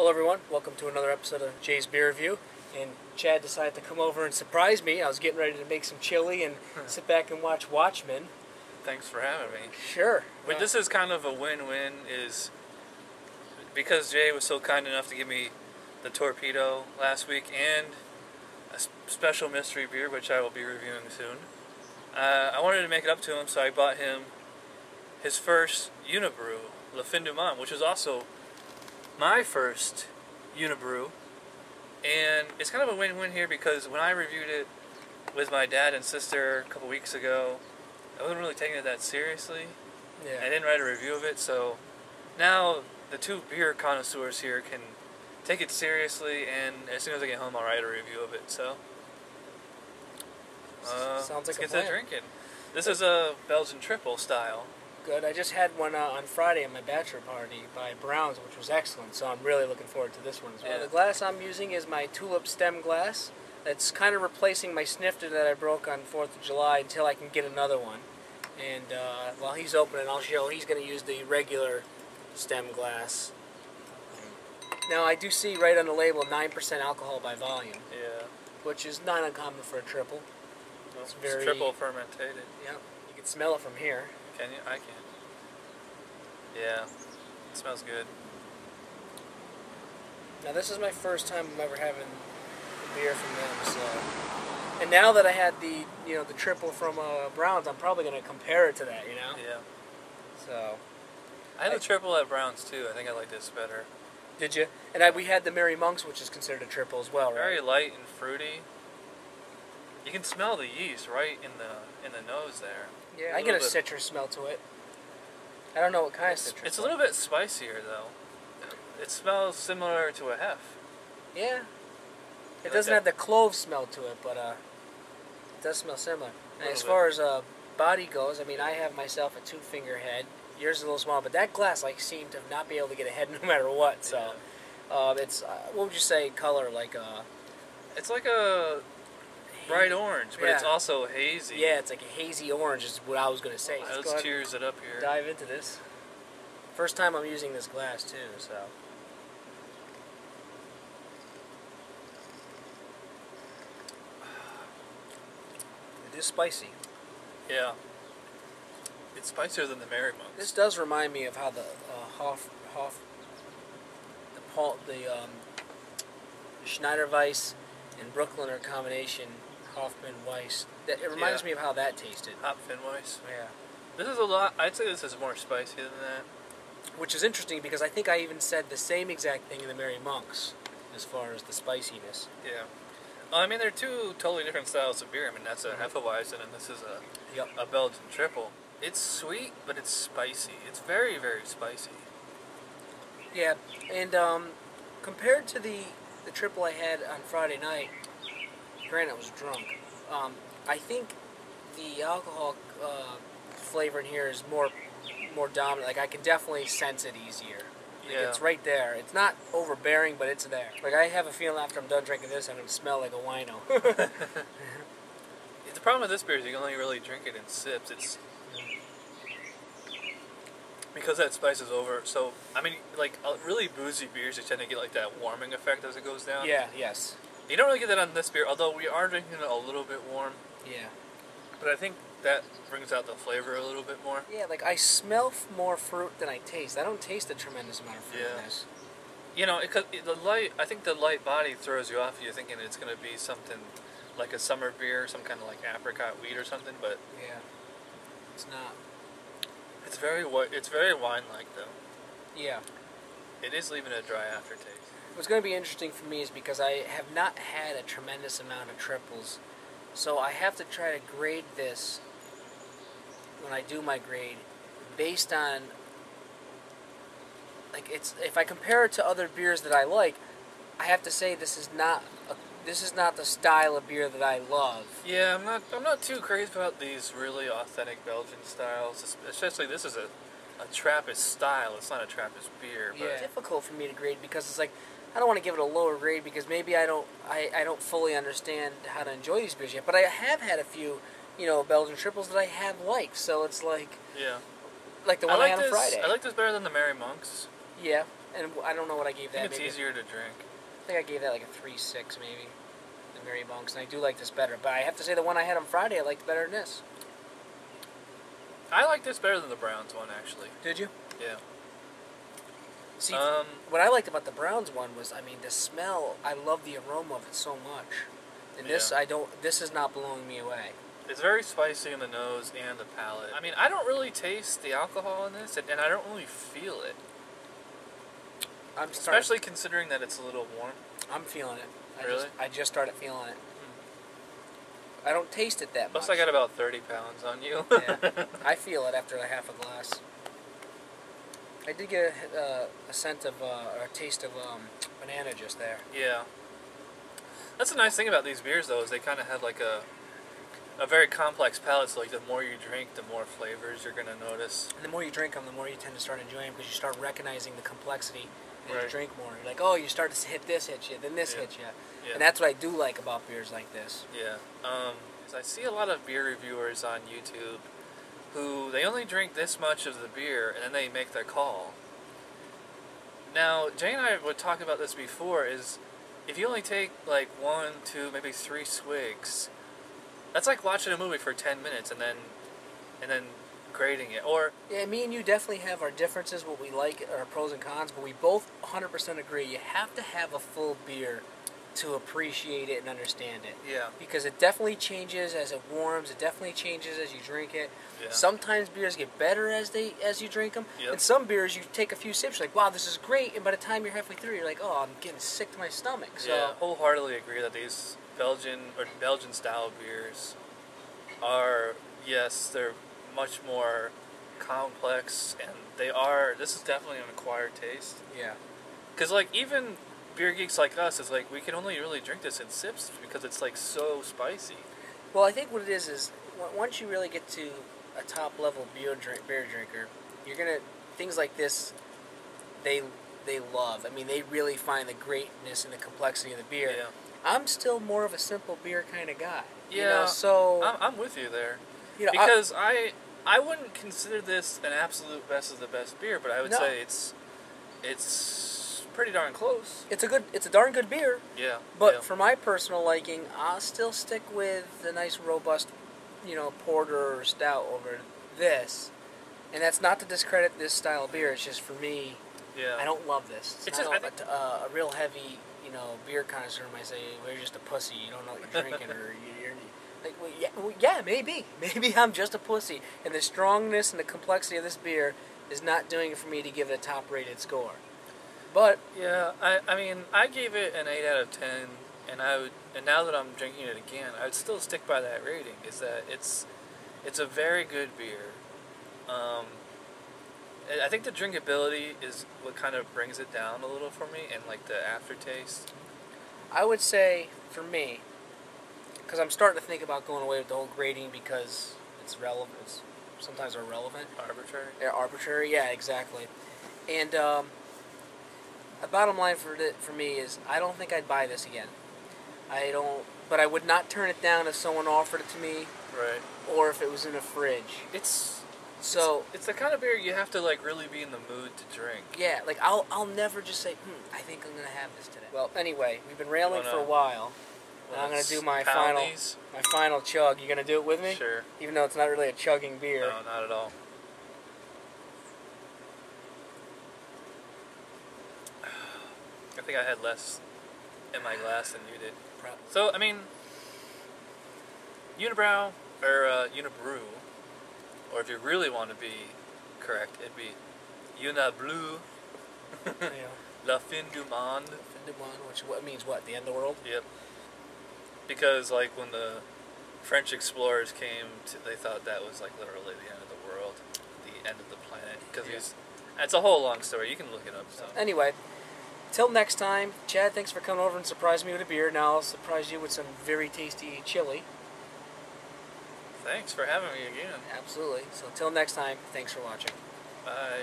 Hello everyone, welcome to another episode of Jay's Beer Review. And Chad decided to come over and surprise me. I was getting ready to make some chili and sit back and watch Watchmen. Thanks for having me. Sure. But this is kind of a win-win, is because Jay was so kind enough to give me the Torpedo last week and a special mystery beer, which I will be reviewing soon. I wanted to make it up to him, so I bought him his first UniBroue, Le Fin du Monde, which is also my first UniBroue. And it's kind of a win-win here because when I reviewed it with my dad and sister a couple weeks ago, I wasn't really taking it that seriously. Yeah. I didn't write a review of it, so now the two beer connoisseurs here can take it seriously, and as soon as I get home I'll write a review of it. So sounds like let's a get plan. to drinking. This is a Belgian triple style. Good. I just had one on Friday at my bachelor party by Brown's, which was excellent, so I'm really looking forward to this one as well. Yeah. The glass I'm using is my tulip stem glass. That's kind of replacing my snifter that I broke on 4th of July until I can get another one. And while he's opening, I'll show he's going to use the regular stem glass. Now I do see right on the label 9% alcohol by volume, Yeah. which is not uncommon for a triple. Well, It's it's very- triple fermented. Yeah, you can smell it from here. Can you? I can. Yeah. It smells good. Now this is my first time I'm ever having a beer from them, so. And now that I had the the triple from Brown's, I'm probably going to compare it to that, Yeah. So. I had the triple at Brown's too. I think I like this better. Did you? And we had the Merry Monks, which is considered a triple as well, right? Very light and fruity. You can smell the yeast right in the nose there. Yeah, I get a citrus smell to it. I don't know what kind of citrus. It's a little bit spicier though. It smells similar to a hef. Yeah. It like doesn't that? have the clove smell to it, but it does smell similar. And Little as bit. far as body goes, I mean, I have myself a 2-finger head. Yours is a little small, but that glass seemed to not be able to get a head no matter what. So, it's what would you say color? Like It's like a bright orange, but it's Yeah. also hazy. Yeah, it's like a hazy orange is what I was going to say. Let's go Let's ahead cheers it up here. and dive into this. First time I'm using this glass too, so. It is spicy. Yeah. It's spicier than the Merry Monks. This does remind me of how the Schneider Weiss and Brooklyner combination, Hoffman Weiss. It reminds me of how that tasted. Hopfenweiss. Yeah. This is a lot. I'd say this is more spicy than that. Which is interesting because I think I even said the same exact thing in the Merry Monks as far as the spiciness. Yeah. Well, I mean, they're two totally different styles of beer. I mean, that's a Hefeweizen and this is a Belgian triple. It's sweet, but it's spicy. It's very, very spicy. Yeah, and compared to the triple I had on Friday night, granted I was drunk, I think the alcohol flavor in here is more dominant. Like I can definitely sense it easier. Like Yeah. it's right there. It's not overbearing, but it's there. Like I have a feeling after I'm done drinking this, I'm gonna smell like a wino. The problem with this beer is you can only really drink it in sips. It's because that spice is over. So I mean, like really boozy beers, you tend to get like that warming effect as it goes down. Yeah. Yes. You don't really get that on this beer, although we are drinking it a little bit warm. Yeah. But I think that brings out the flavor a little bit more. Yeah. Like I smell more fruit than I taste. I don't taste a tremendous amount of fruit in this. You know, I think the light body throws you off. You're thinking it's going to be something like a summer beer, some kind of like apricot wheat or something, but Yeah. It's not. it's very wine-like though. Yeah. It is leaving a dry aftertaste. What's going to be interesting for me is because I have not had a tremendous amount of triples, so I have to try to grade this when I do my grade based on, like, if I compare it to other beers that I like, I have to say this is not the style of beer that I love. Yeah, I'm not too crazy about these really authentic Belgian styles. Especially this is a Trappist style. It's not a Trappist beer. But It's difficult for me to grade because it's like I don't want to give it a lower grade because maybe I don't fully understand how to enjoy these beers yet. But I have had a few, Belgian triples that I have liked. So it's like yeah, the one I had on this, Friday. I like this better than the Merry Monks. Yeah, and I don't know what I gave I that. think it's maybe easier to drink. I think I gave that like a 3.6 maybe. The Mary Bunks, and I do like this better. But I have to say the one I had on Friday I liked better than this. I like this better than the Browns one, actually. Did you? Yeah. See, what I liked about the Browns one was, I mean, the smell. I love the aroma of it so much. And this, I don't. This is not blowing me away. It's very spicy in the nose and the palate. I mean, I don't really taste the alcohol in this, and I don't really feel it. Especially considering that it's a little warm. I'm feeling it. Really? I just started feeling it. I don't taste it that much. Plus, I got about 30 pounds on you. Yeah, I feel it after a half a glass. I did get a scent of, or a taste of banana just there. Yeah. That's the nice thing about these beers, though, is they kind of have like a very complex palate. So, like, the more you drink, the more flavors you're going to notice. And the more you drink them, the more you tend to start enjoying them because you start recognizing the complexity and Right. you drink more. You're like, oh, you start to hit this hits you, then this hits you. Yeah. And that's what I do like about beers like this. Yeah. I see a lot of beer reviewers on YouTube who they only drink this much of the beer and then they make their call. Now, Jay and I would talk about this before, is if you only take like 1, 2, maybe 3 swigs, that's like watching a movie for 10 minutes and then grading it. Or Yeah, me and you definitely have our differences, what we like, our pros and cons, but we both 100% agree you have to have a full beer to appreciate it and understand it. yeah. Because it definitely changes as it warms, it definitely changes as you drink it. Yeah. Sometimes beers get better as you drink them, Yep. and some beers you take a few sips, you're like, wow, this is great, and by the time you're halfway through, you're like, oh, I'm getting sick to my stomach. So Yeah, wholeheartedly agree that these Belgian style beers are, yes, they're much more complex, and this is definitely an acquired taste. yeah. Because, like, even beer geeks like us, is like, we can only really drink this in sips because it's, like, so spicy. Well, I think what it is once you really get to a top level beer drinker, you're gonna things like this. They love. I mean, they really find the greatness and the complexity of the beer. Yeah. I'm still more of a simple beer kind of guy. Yeah, You know, so I'm with you there. you know, Because I wouldn't consider this an absolute best of the best beer, but I would say it's pretty darn close. it's a darn good beer. Yeah. But yeah. for my personal liking, I'll still stick with the nice robust, porter or stout over this. And that's not to discredit this style of beer. It's just for me, Yeah. I don't love this. It's not just- a real heavy, beer connoisseur might say, well, you're just a pussy. You don't know what you're drinking, or you're like, well, yeah, maybe I'm just a pussy. And the strongness and the complexity of this beer is not doing it for me to give it a top-rated score. But Yeah, I mean, I gave it an 8 out of 10, and now that I'm drinking it again, I would still stick by that rating. Is that it's a very good beer. I think the drinkability is what kind of brings it down a little for me, and like the aftertaste. I would say, for me, because I'm starting to think about going away with the whole grading because it's relevant. It's sometimes irrelevant. Arbitrary. They're arbitrary, yeah, exactly. And the bottom line for me is I don't think I'd buy this again. But I would not turn it down if someone offered it to me, Right. or if it was in a fridge. It's the kind of beer you have to like really be in the mood to drink. Yeah, like I'll never just say, I think I'm gonna have this today. Well, anyway, we've been railing for a while. Now I'm gonna do my final chug. You gonna do it with me? Sure. Even though it's not really a chugging beer. No, not at all. I think I had less in my glass than you did. So, I mean, UniBroue, or UniBroue, or if you really want to be correct, it'd be UniBroue, Yeah. La Fin du Monde. Fin du Monde, which means what? The end of the world? Yep. Because, like, when the French explorers came, they thought that was, like, literally the end of the world, the end of the planet. Because it's a whole long story. You can look it up. So. Anyway, till next time, Chad, thanks for coming over and surprising me with a beer. Now I'll surprise you with some very tasty chili. Thanks for having me again. Absolutely. So till next time, thanks for watching. Bye.